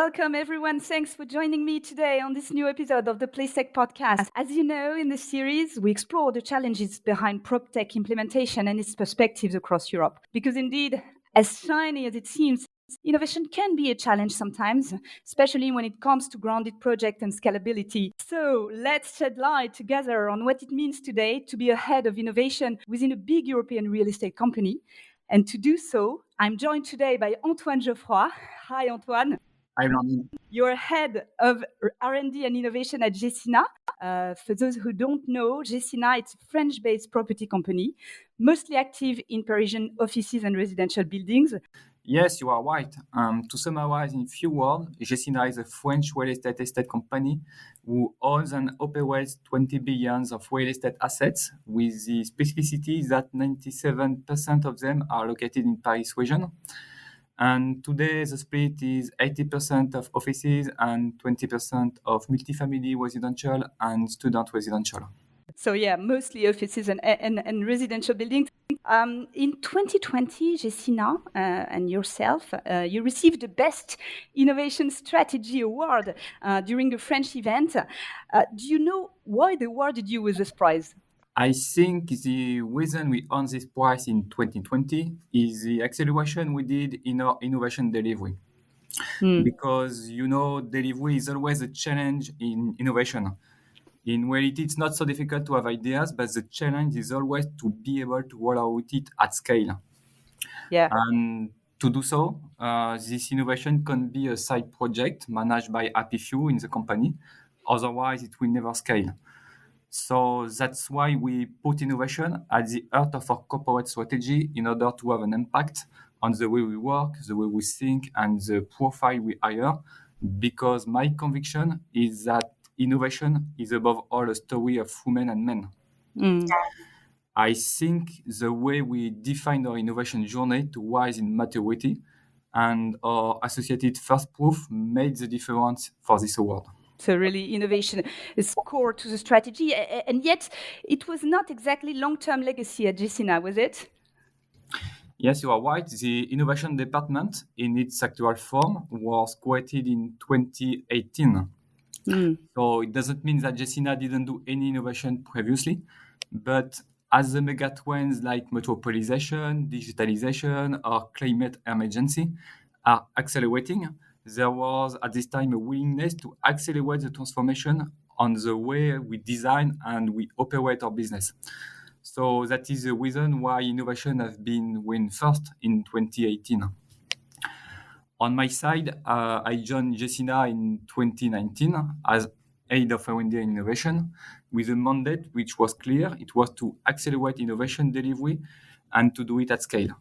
Welcome, everyone. Thanks for joining me today on this new episode of the PlaceTech Podcast. As you know, in this series, we explore the challenges behind PropTech implementation and its perspectives across Europe. Because indeed, as shiny as it seems, innovation can be a challenge sometimes, especially when it comes to grounded project and scalability. So let's shed light together on what it means today to be ahead of innovation within a big European real estate company. And to do so, I'm joined today by Antoine Geoffroy. Hi, Antoine. I'm learning. You're head of R&D and innovation at Gecina. For those who don't know, Gecina is a French-based property company, mostly active in Parisian offices and residential buildings. Yes, you are right. To summarize in few words, Gecina is a French real estate company who owns and operates 20 billions of real estate assets, with the specificity that 97% of them are located in Paris region. And today the split is 80% of offices and 20% of multifamily residential and student residential. So yeah, mostly offices and residential buildings. In 2020, Gecina and yourself, you received the Best Innovation Strategy Award during a French event. Do you know why they awarded you with this prize? I think the reason we earned this prize in 2020 is the acceleration we did in our innovation delivery. Because, delivery is always a challenge in innovation. In reality, it's not so difficult to have ideas, but the challenge is always to be able to roll out it at scale. Yeah. And to do so, this innovation can be a side project managed by happy few in the company. Otherwise, it will never scale. So that's why we put innovation at the heart of our corporate strategy in order to have an impact on the way we work, the way we think, and the profile we hire. Because my conviction is that innovation is above all a story of women and men. I think the way we define our innovation journey to rise in maturity and our associated first proof made the difference for this award. So really, innovation is core to the strategy, and yet it was not exactly long-term legacy at Gecina, was it? Yes, you are right. The innovation department, in its actual form, was created in 2018. So it doesn't mean that Gecina didn't do any innovation previously, but as the megatrends like metropolization, digitalization, or climate emergency are accelerating, there was at this time a willingness to accelerate the transformation on the way we design and we operate our business. So that is the reason why innovation has been win first in 2018. On my side, I joined Gecina in 2019 as head of R&D and innovation with a mandate which was clear. It was to accelerate innovation delivery and to do it at scale.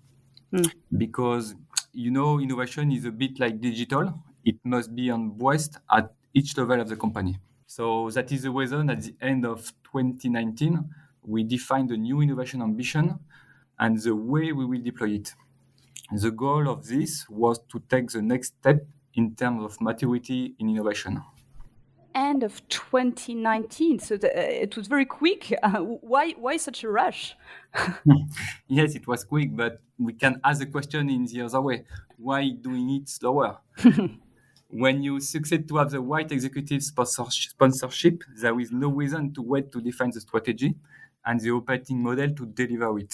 Because, innovation is a bit like digital. It must be embraced at each level of the company. So that is the reason at the end of 2019, we defined a new innovation ambition and the way we will deploy it. The goal of this was to take the next step in terms of maturity in innovation. End of 2019, so it was very quick. Why such a rush? Yes, it was quick, but we can ask the question in the other way. Why doing it slower? When you succeed to have the right executive sponsorship, there is no reason to wait to define the strategy and the operating model to deliver it.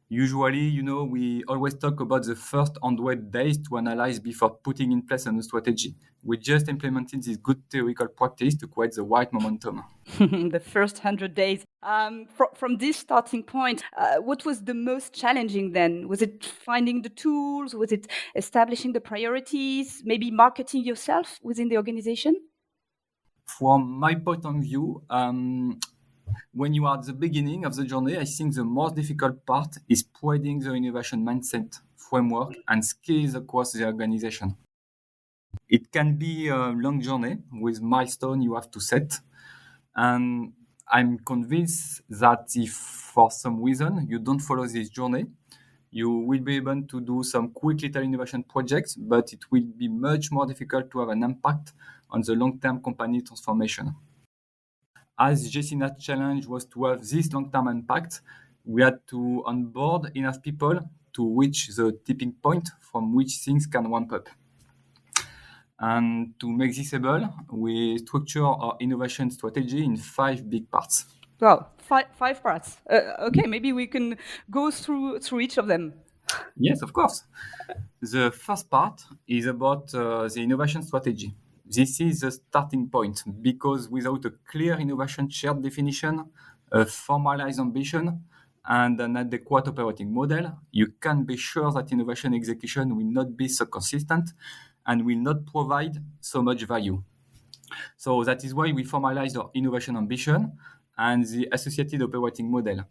Usually, we always talk about the first 100 days to analyze before putting in place a new strategy. We just implemented this good theoretical practice to create the right momentum. The first 100 days. From this starting point, what was the most challenging then? Was it finding the tools? Was it establishing the priorities? Maybe marketing yourself within the organization? From my point of view, when you are at the beginning of the journey, I think the most difficult part is spreading the innovation mindset, framework, and skills across the organization. It can be a long journey with milestones you have to set. And I'm convinced that if for some reason you don't follow this journey, you will be able to do some quick little innovation projects, but it will be much more difficult to have an impact on the long-term company transformation. As Gecina's challenge was to have this long-term impact, we had to onboard enough people to reach the tipping point from which things can ramp up. And to make this able, we structure our innovation strategy in 5 big parts. Well, five parts. Okay, maybe we can go through each of them. Yes, of course. The first part is about the innovation strategy. This is the starting point because without a clear innovation shared definition, a formalized ambition, and an adequate operating model, you can be sure that innovation execution will not be so consistent and will not provide so much value. So that is why we formalize our innovation ambition and the associated operating model.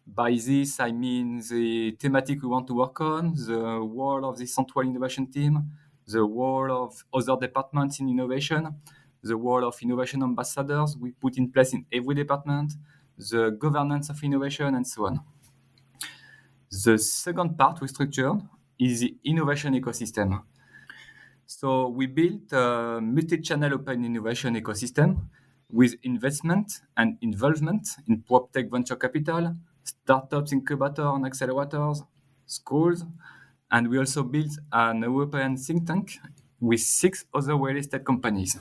By this, I mean the thematic we want to work on, the role of the central innovation team, the role of other departments in innovation, the role of innovation ambassadors we put in place in every department, the governance of innovation, and so on. The second part we structured is the innovation ecosystem. So we built a multi-channel open innovation ecosystem with investment and involvement in PropTech venture capital, startups, incubator and accelerators, schools, and we also built an European think tank with 6 other real estate companies.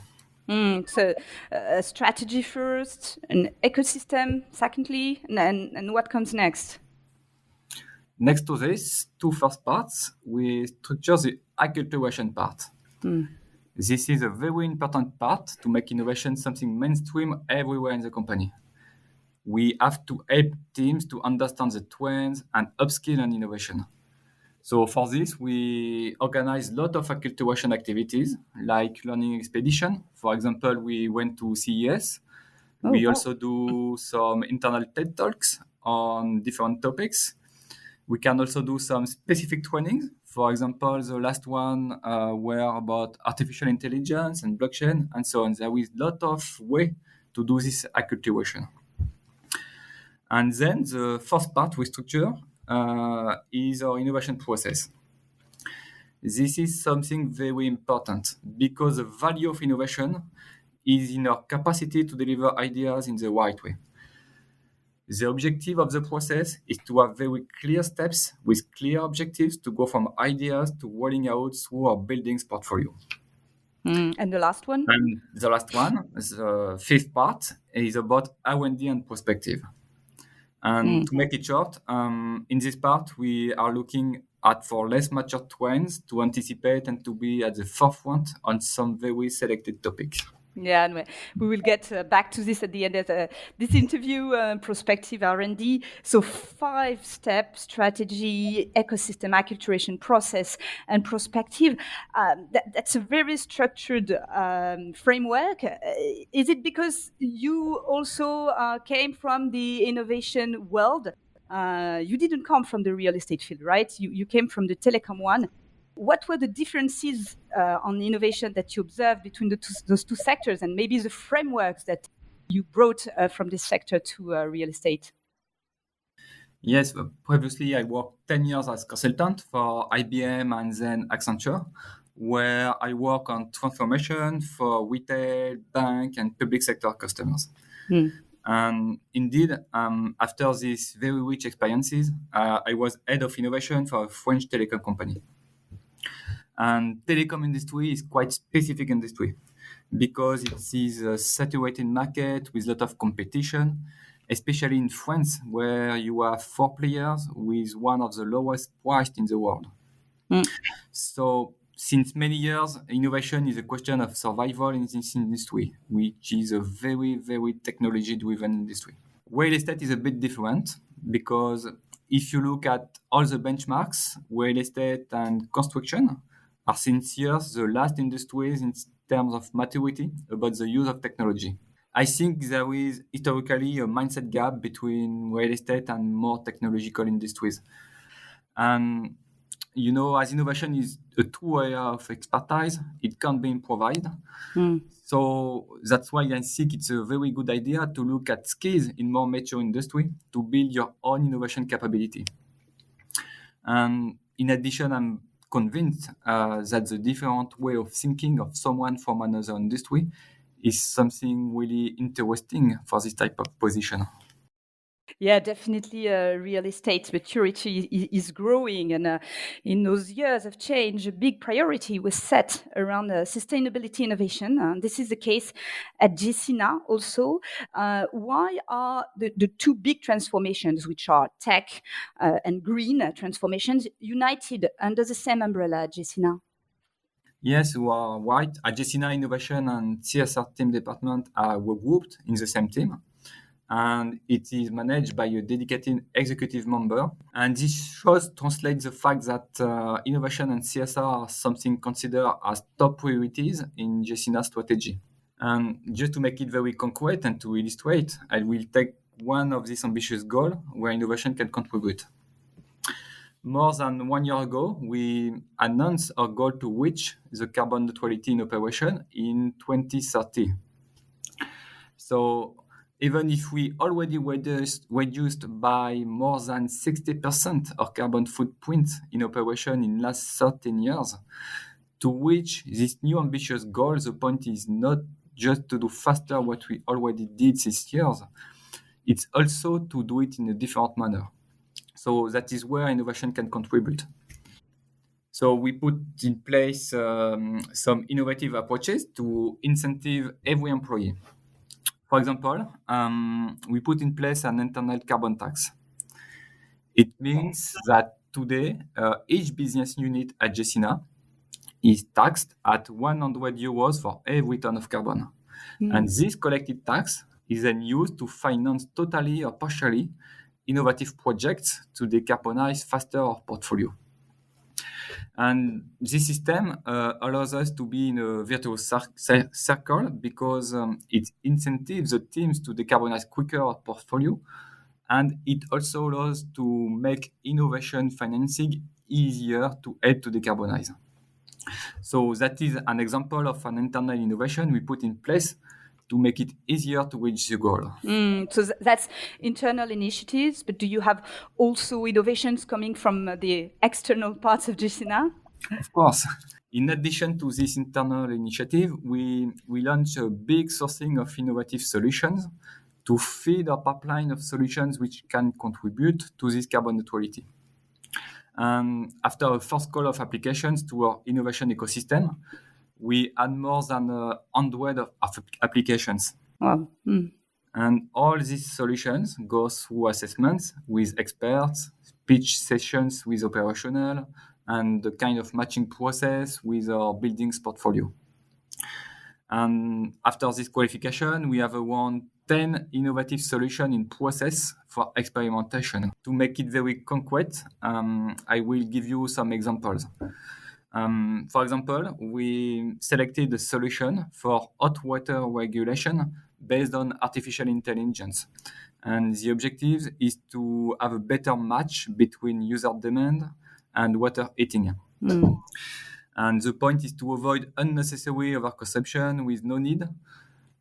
So a strategy first, an ecosystem secondly, and what comes next? Next to this, 2 first parts, we structure the acculturation part. This is a very important part to make innovation something mainstream everywhere in the company. We have to help teams to understand the trends and upskill on innovation. So for this, we organize a lot of acculturation activities like learning expedition. For example, we went to CES. We also do some internal TED Talks on different topics. We can also do some specific trainings. For example, the last one were about artificial intelligence and blockchain and so on. There is a lot of way to do this acculturation. And then the first part we structure is our innovation process. This is something very important because the value of innovation is in our capacity to deliver ideas in the right way. The objective of the process is to have very clear steps with clear objectives to go from ideas to rolling out through our buildings portfolio. And the last one? And the last one, the fifth part, is about R&D and perspective. And to make it short, in this part, we are looking at for less mature trends to anticipate and to be at the forefront on some very selected topics. Yeah, and we will get back to this at the end of this interview, prospective R&D. So 5-step strategy, ecosystem acculturation process, and prospective. That's a very structured framework. Is it because you also came from the innovation world? You didn't come from the real estate field, right? You came from the telecom one. What were the differences on innovation that you observed between those two sectors, and maybe the frameworks that you brought from this sector to real estate? Yes, previously I worked 10 years as consultant for IBM and then Accenture, where I work on transformation for retail, bank, and public sector customers. And indeed, after these very rich experiences, I was head of innovation for a French telecom company. And telecom industry is quite specific industry because it is a saturated market with a lot of competition, especially in France, where you have 4 players with one of the lowest priced in the world. So since many years, innovation is a question of survival in this industry, which is a very, very technology-driven industry. Real estate is a bit different because if you look at all the benchmarks, real estate and construction are since years the last industries in terms of maturity about the use of technology. I think there is historically a mindset gap between real estate and more technological industries. And as innovation is a true area of expertise, it can't be improvised. So that's why I think it's a very good idea to look at skills in more mature industry to build your own innovation capability. And in addition, I'm convinced that the different way of thinking of someone from another industry is something really interesting for this type of position. Yeah, definitely real estate maturity is growing. And in those years of change, a big priority was set around sustainability innovation. This is the case at Gecina also. Why are the two big transformations, which are tech and green transformations, united under the same umbrella at Gecina? Yes, you are right. Gecina Innovation and CSR team department were grouped in the same team, and it is managed by a dedicated executive member. And this shows translates the fact that innovation and CSR are something considered as top priorities in Gecina strategy. And just to make it very concrete and to illustrate, I will take one of these ambitious goals where innovation can contribute. More than 1 year ago, we announced our goal to reach the carbon neutrality in operation in 2030. So even if we already reduced by more than 60% our carbon footprint in operation in last 13 years, to reach this new ambitious goal, the point is not just to do faster what we already did these years, it's also to do it in a different manner. So that is where innovation can contribute. So we put in place some innovative approaches to incentive every employee. For example, we put in place an internal carbon tax. It means that today each business unit at Gecina is taxed at 100 euros for every ton of carbon. And this collected tax is then used to finance totally or partially innovative projects to decarbonize faster our portfolio. And this system allows us to be in a virtuous circle because it incentives the teams to decarbonize quicker our portfolio, and it also allows to make innovation financing easier to help to decarbonize. So that is an example of an internal innovation we put in place to make it easier to reach the goal. So that's internal initiatives, but do you have also innovations coming from the external parts of Gecina? Of course. In addition to this internal initiative, we launched a big sourcing of innovative solutions to feed our pipeline of solutions which can contribute to this carbon neutrality. And after a first call of applications to our innovation ecosystem, we had more than 100 of applications. Wow. And all these solutions go through assessments with experts, pitch sessions with operational, and the kind of matching process with our buildings portfolio. And after this qualification, we have around 10 innovative solutions in process for experimentation. To make it very concrete, I will give you some examples. For example, we selected a solution for hot water regulation based on artificial intelligence. And the objective is to have a better match between user demand and water heating. And the point is to avoid unnecessary overconsumption with no need,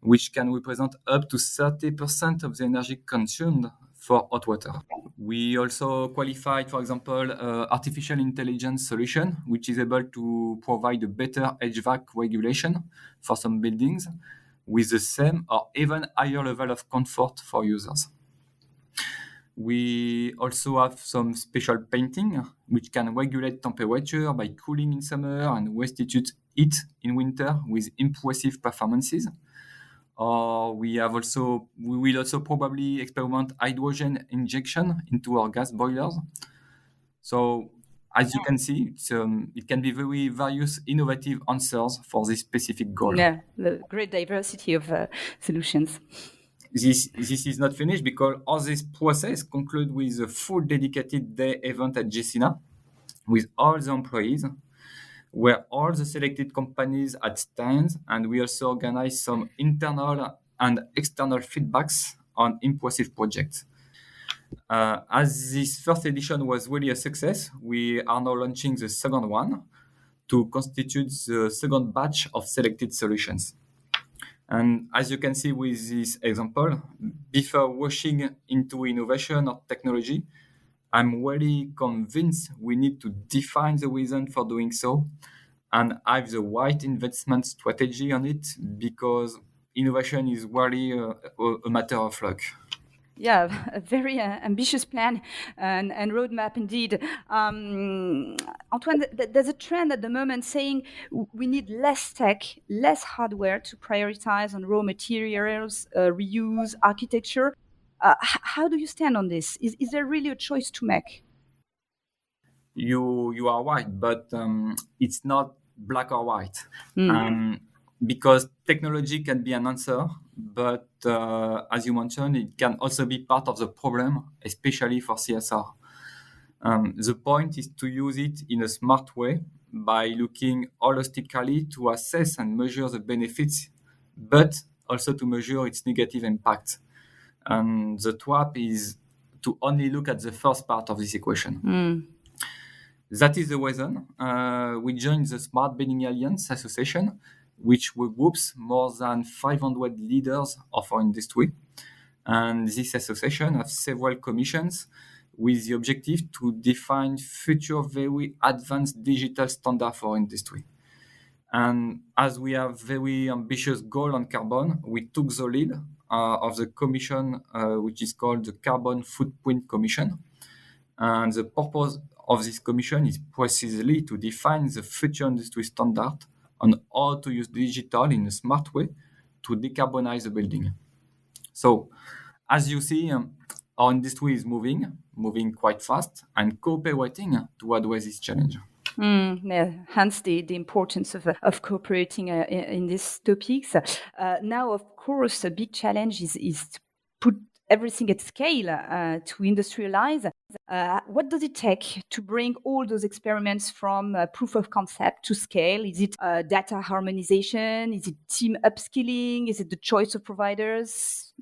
which can represent up to 30% of the energy consumed for hot water. We also qualified, for example, artificial intelligence solution, which is able to provide a better HVAC regulation for some buildings with the same or even higher level of comfort for users. We also have some special painting, which can regulate temperature by cooling in summer and restitute heat in winter with impressive performances. We will also probably experiment hydrogen injection into our gas boilers. So as you can see, it can be very various innovative answers for this specific goal. Yeah, the great diversity of solutions. This is not finished because all this process conclude with a full dedicated day event at Gecina with all the employees, where all the selected companies had stands, and we also organize some internal and external feedbacks on impressive projects. As this first edition was really a success, we are now launching the second one to constitute the second batch of selected solutions. And as you can see with this example, before rushing into innovation or technology, I'm really convinced we need to define the reason for doing so and have the right investment strategy on it, because innovation is really a matter of luck. Yeah, a very ambitious plan and roadmap indeed. Antoine, there's a trend at the moment saying we need less tech, less hardware to prioritize on raw materials, reuse, architecture. How do you stand on this? Is there really a choice to make? You are right, but it's not black or white. Mm. Because technology can be an answer, but as you mentioned, it can also be part of the problem, especially for CSR. The point is to use it in a smart way by looking holistically to assess and measure the benefits, but also to measure its negative impact. And the trap is to only look at the first part of this equation. Mm. That is the reason we joined the Smart Building Alliance Association, which regroups more than 500 leaders of our industry. And this association has several commissions with the objective to define future very advanced digital standard for industry. And as we have very ambitious goal on carbon, we took the lead of the commission, which is called the Carbon Footprint Commission. And the purpose of this commission is precisely to define the future industry standard on how to use digital in a smart way to decarbonize the building. So, as you see, our industry is moving quite fast and cooperating to address this challenge. Yeah, hence the importance of cooperating in these topics. Now, of course, a big challenge is to put everything at scale to industrialize. What does it take to bring all those experiments from proof of concept to scale? Is it data harmonization? Is it team upskilling? Is it the choice of providers?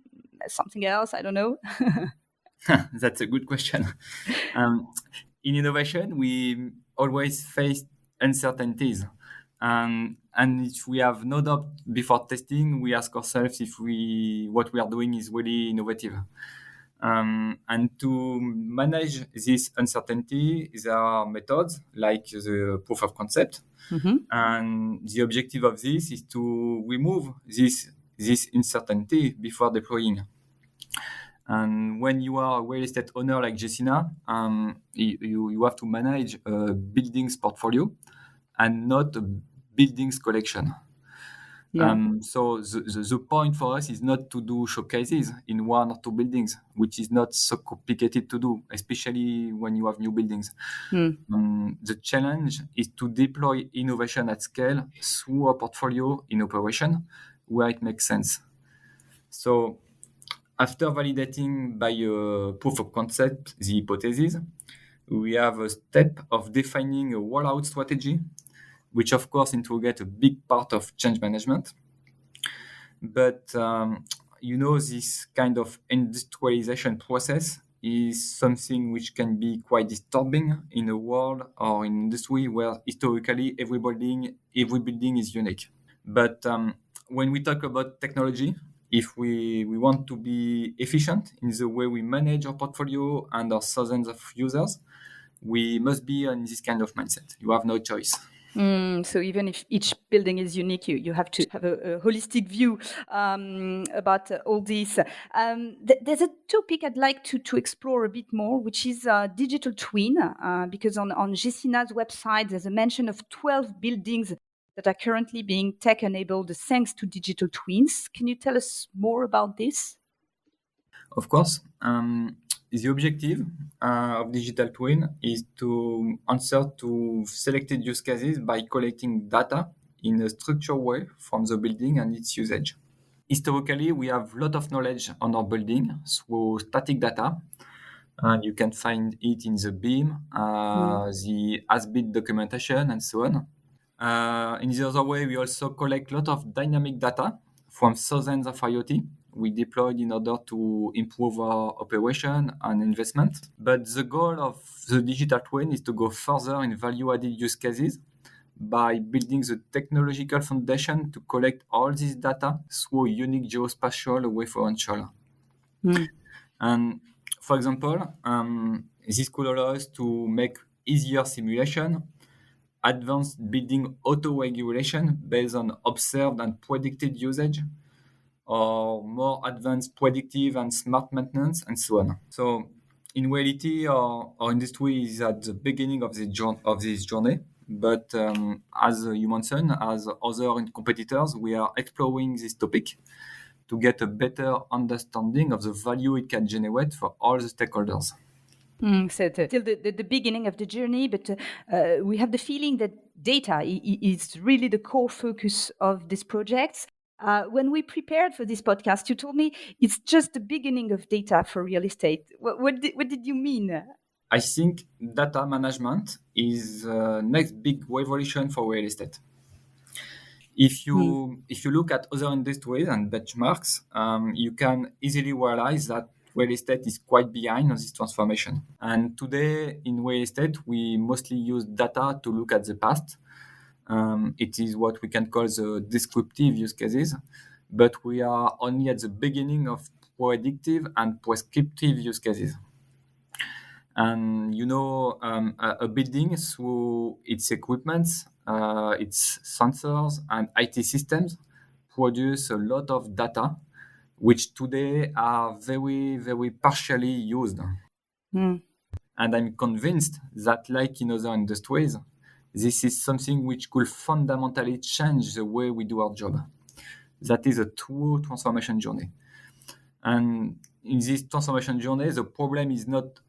Something else? I don't know. That's a good question. Um, in innovation, we always face uncertainties. And if we have no doubt before testing, we ask ourselves if what we are doing is really innovative. And to manage this uncertainty, there are methods like the proof of concept. Mm-hmm. And the objective of this is to remove this uncertainty before deploying. And when you are a real estate owner like Gecina, you have to manage a buildings portfolio and not a buildings collection. Yeah. So the point for us is not to do showcases in one or two buildings, which is not so complicated to do, especially when you have new buildings. The challenge is to deploy innovation at scale through a portfolio in operation where it makes sense. So after validating by a proof of concept the hypothesis, we have a step of defining a rollout strategy, which of course integrates a big part of change management. But this kind of industrialization process is something which can be quite disturbing in a world or in industry where historically every building is unique. But when we talk about technology, if we want to be efficient in the way we manage our portfolio and our thousands of users, we must be in this kind of mindset. You have no choice. So even if each building is unique, you have to have a holistic view about all this. There's a topic I'd like to explore a bit more, which is digital twin, because on Gecina's website, there's a mention of 12 buildings that are currently being tech-enabled thanks to digital twins. Can you tell us more about this? Of course. The objective of digital twin is to answer to selected use cases by collecting data in a structured way from the building and its usage. Historically, we have a lot of knowledge on our building through static data, and you can find it in the BIM, the as-built documentation, and so on. In the other way, we also collect a lot of dynamic data from thousands of IoT we deployed in order to improve our operation and investment. But the goal of the digital twin is to go further in value-added use cases by building the technological foundation to collect all this data through a unique geospatial referential. And for example, this could allow us to make easier simulation, advanced building auto-regulation based on observed and predicted usage, or more advanced predictive and smart maintenance, and so on. So in reality, our industry is at the beginning of this journey. But as you mentioned, as other competitors, we are exploring this topic to get a better understanding of the value it can generate for all the stakeholders. So it's still the beginning of the journey, but we have the feeling that data is really the core focus of this project. When we prepared for this podcast, you told me it's just the beginning of data for real estate. What did you mean? I think data management is the next big revolution for real estate. If you look at other industries and benchmarks, you can easily realize that real estate is quite behind on this transformation. And today in real estate, we mostly use data to look at the past. It is what we can call the descriptive use cases, but we are only at the beginning of predictive and prescriptive use cases. And a building through its equipment, its sensors and IT systems produce a lot of data, which today are very, very partially used. Mm. And I'm convinced that, like in other industries, this is something which could fundamentally change the way we do our job. That is a true transformation journey. And in this transformation journey, the problem is not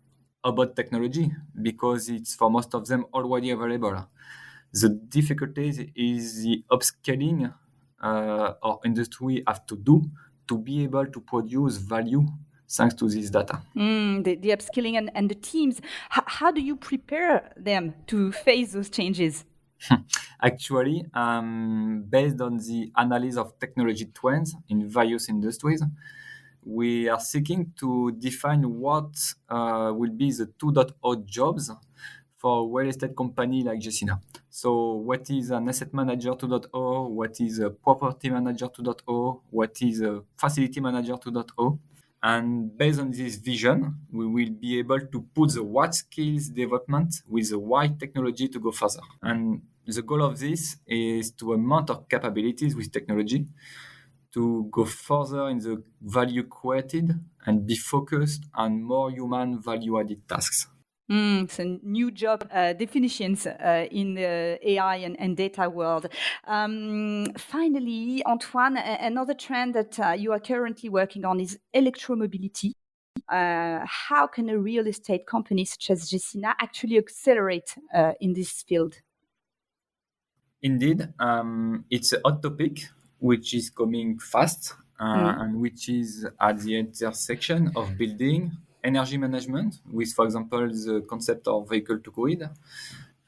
about technology, because it's for most of them already available. The difficulty is the upscaling our industry have to do to be able to produce value thanks to this data. The upskilling and the teams. How do you prepare them to face those changes? Actually, based on the analysis of technology trends in various industries, we are seeking to define what will be the 2.0 jobs for a real estate company like Gecina. So what is an asset manager 2.0? What is a property manager 2.0? What is a facility manager 2.0? And based on this vision, we will be able to put the right skills development with the right technology to go further. And the goal of this is to augment our capabilities with technology to go further in the value created and be focused on more human value-added tasks. So new job definitions in the AI and data world. Finally, Antoine, another trend that you are currently working on is electromobility. How can a real estate company such as Gecina actually accelerate in this field? Indeed, it's a hot topic which is coming fast and which is at the intersection of building, energy management, with, for example, the concept of vehicle to grid,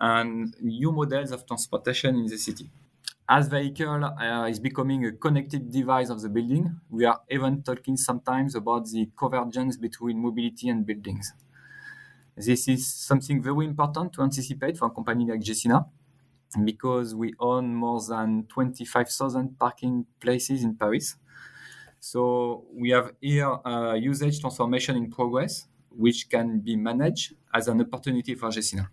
and new models of transportation in the city. As vehicle is becoming a connected device of the building, we are even talking sometimes about the convergence between mobility and buildings. This is something very important to anticipate for a company like Gecina, because we own more than 25,000 parking places in Paris. So we have here usage transformation in progress, which can be managed as an opportunity for Gecina.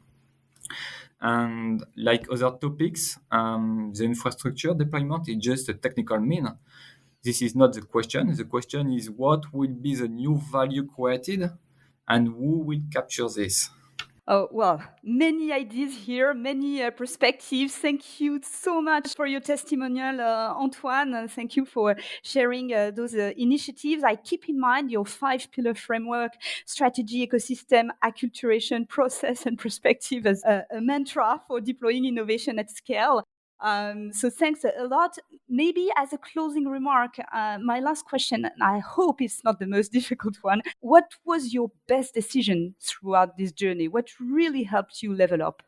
And like other topics, the infrastructure deployment is just a technical mean. This is not the question. The question is what will be the new value created and who will capture this? Oh, well, many ideas here, many perspectives. Thank you so much for your testimonial, Antoine. Thank you for sharing those initiatives. I keep in mind your 5-pillar framework: strategy, ecosystem, acculturation, process, and perspective as a mantra for deploying innovation at scale. So thanks a lot. Maybe as a closing remark, my last question, and I hope it's not the most difficult one. What was your best decision throughout this journey? What really helped you level up?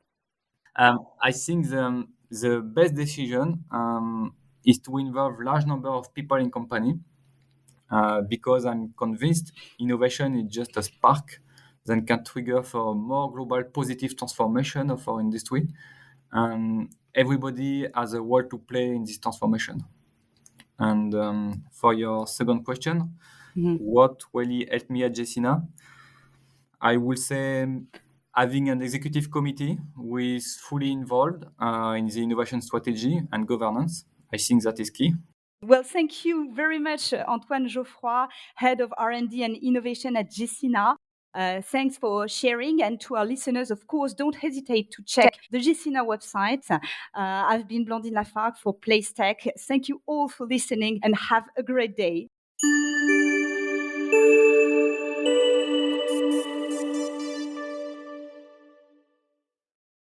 I think the best decision is to involve large number of people in company, because I'm convinced innovation is just a spark that can trigger for more global positive transformation of our industry. And everybody has a role to play in this transformation. And for your second question, what really helped me at Gecina? I will say having an executive committee who is fully involved in the innovation strategy and governance. I think that is key. Well, thank you very much, Antoine Geoffroy, Head of R&D and Innovation at Gecina. Thanks for sharing. And to our listeners, of course, don't hesitate to check the Gecina website. I've been Blandine Lafargue for PlaceTech. Thank you all for listening and have a great day.